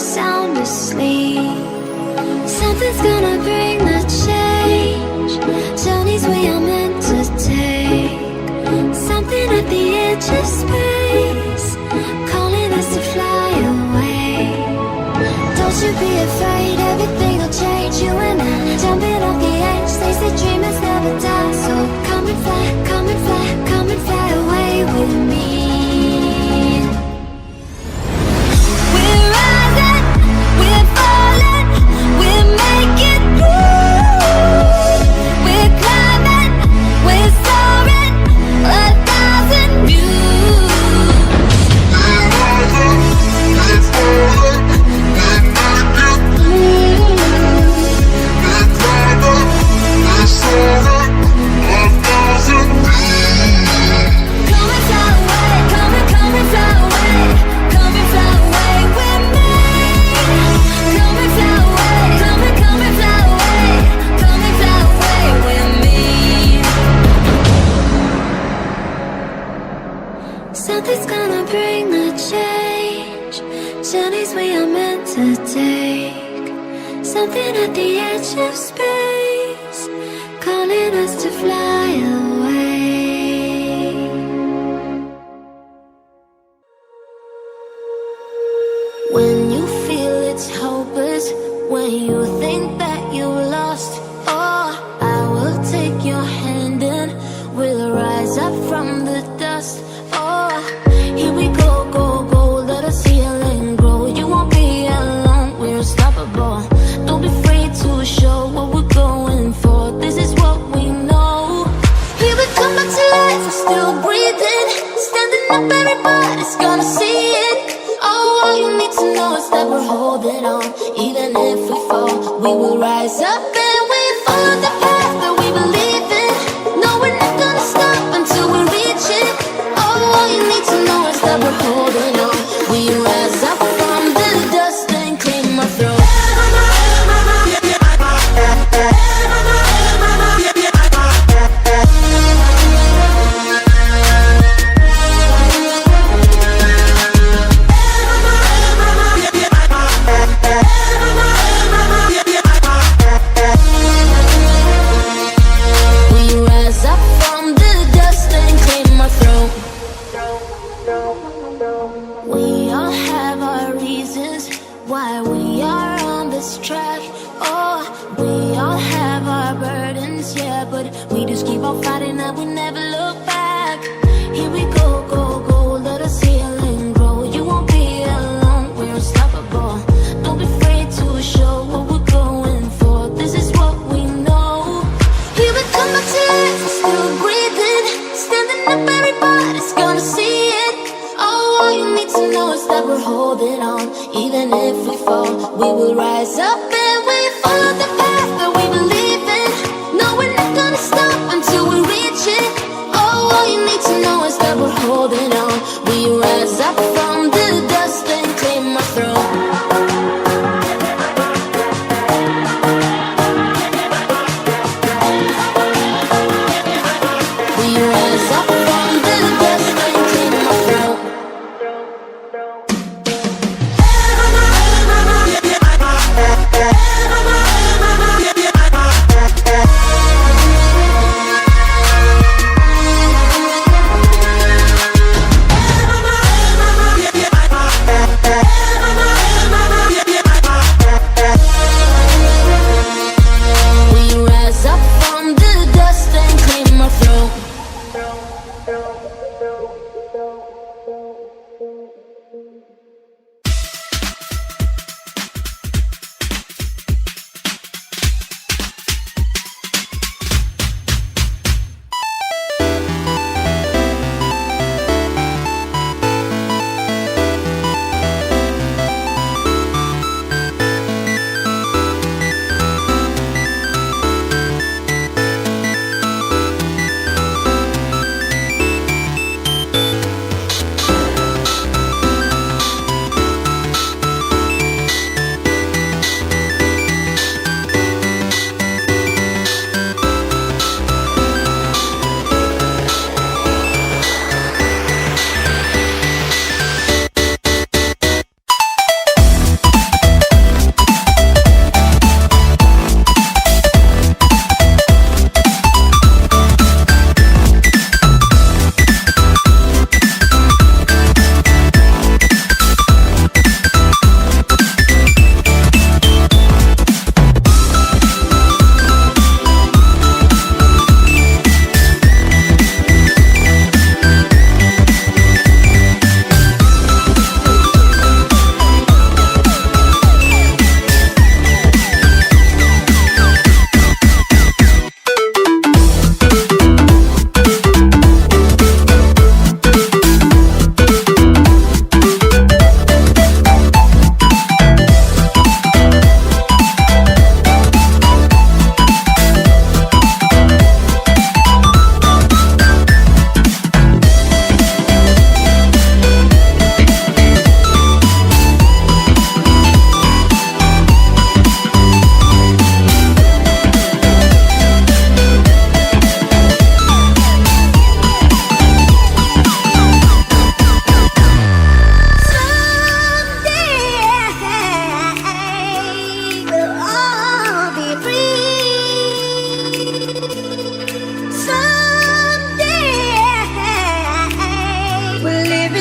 sound asleep. Something's gonna bring the change. Journeys we are meant to take. Something at the edge of space, calling us to fly away. Don't you be afraid, everything will change. You and I, jumping off the edge. They say dreamers never die. So come and fly, come and fly, come and fly away with me. We're rising, we're falling, we're making moves. We're climbing, we're soaring, 1,000 views. We're rising, we're falling, we're making moves. We're climbing, we're soaring, 1,000 views. Come and fly away, come and fly away, come and fly away with me. Come and fly away, come and fly away, come and fly away with me. Something's gonna bring the change. Journeys we are meant to take. Something at the edge of space, calling us to fly away. When you feel it's hopeless, when you think that you lost, oh, I will take your hand and we'll rise up from the dust. Oh, here we go, go, go, let us heal and grow. You won't be alone, we're unstoppable. Don't be afraid to show what we're going for. This is what we know. Here we come back to life, we're still breathing. Standing up, everybody's gonna see it. Oh, all you need to know is that we're holding on. Even if we fall, we will rise up and we follow the path that we believe in. No, we're not gonna stop until we reach it. Oh, all you need to know is that we're holding on. We rise up from the dust and claim our throne. We rise up from the dust and claim our throne. We all have our reasons why we are on this track. Oh, we all have our burdens, yeah, but we just keep on fighting and we never look back. Here we go, go, go, let us heal and grow. You won't be alone, we're unstoppable. Don't be afraid to show what we're going for. This is what we know. Here we come back to life, we're still breathing. Standing up, everybody's gonna see it. Oh, all you need to know is that we're holding on. Even if we fall, we will rise up and we follow the path that we believe in. No, we're not gonna stop until we reach it. Oh, all you need to know is that we're holding on. We rise up from the dust and claim our throne. We rise up from the dust and claim our throne.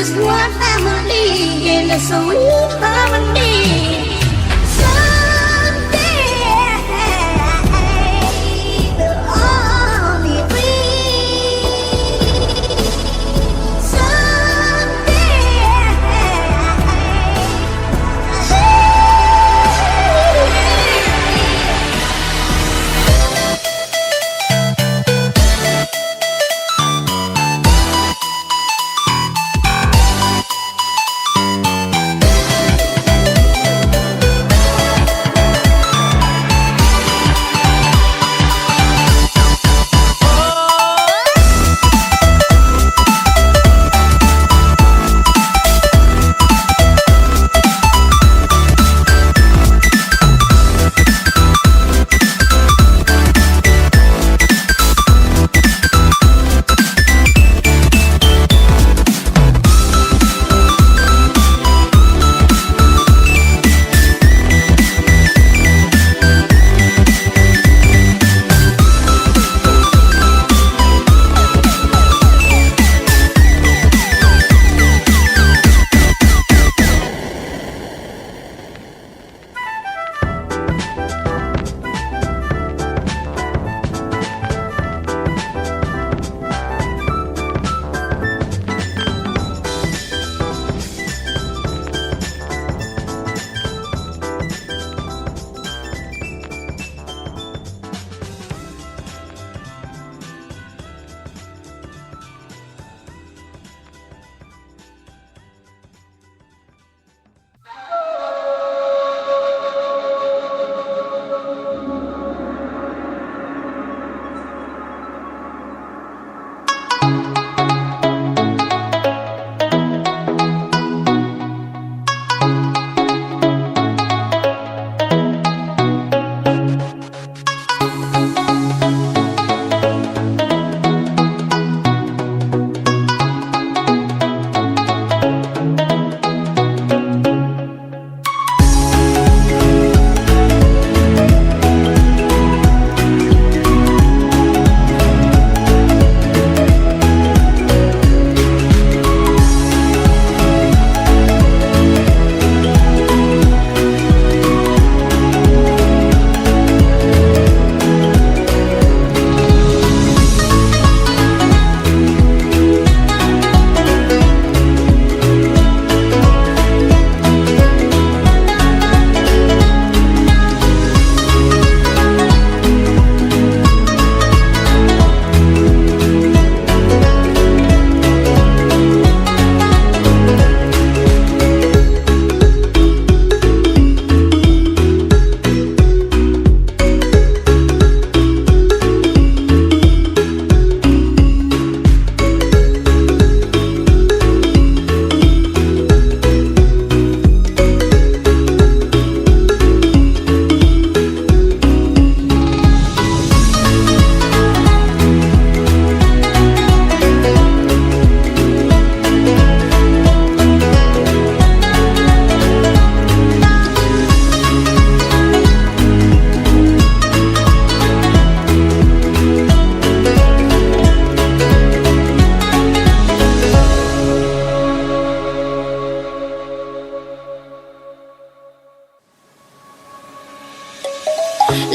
just one family in a sweet harmony. Someday we'll all be free.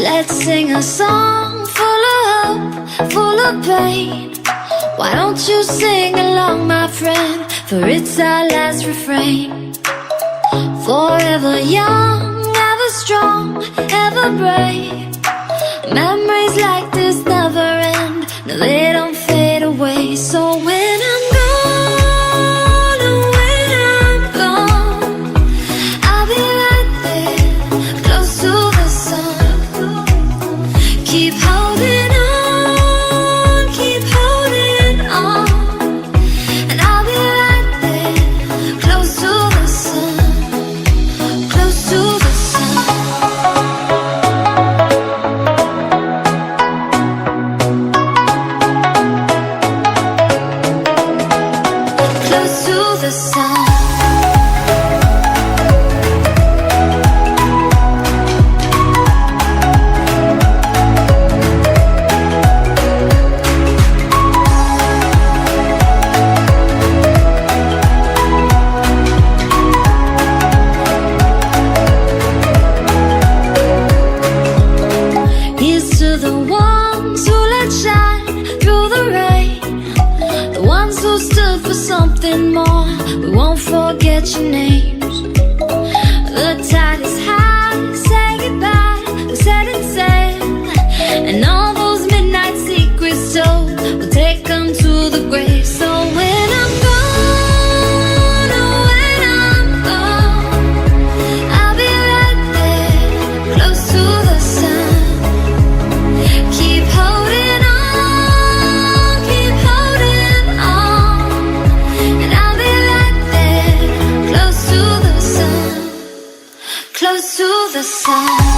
Let's sing a song full of hope, full of pain. Why don't you sing along, my friend? For it's our last refrain. Forever young, ever strong, ever brave. Memories like this never end. No, they don't fade away. So when I'm gone, oh, when I'm gone, I'll be right there, close to the sun. Keep holding on, keep holding on, and I'll be right there, close to the sun, close to the sun. Close to the sun. we won't forget your names. The tide is high, say goodbye, we set it sail. And all those midnight secrets told, we'll take them to the grave. So when I'm gone, oh when I'm gone, I'll be right there, close to the sun. Keep holding on, keep holding on. And I'll be right there, close to the sun, close to the sun.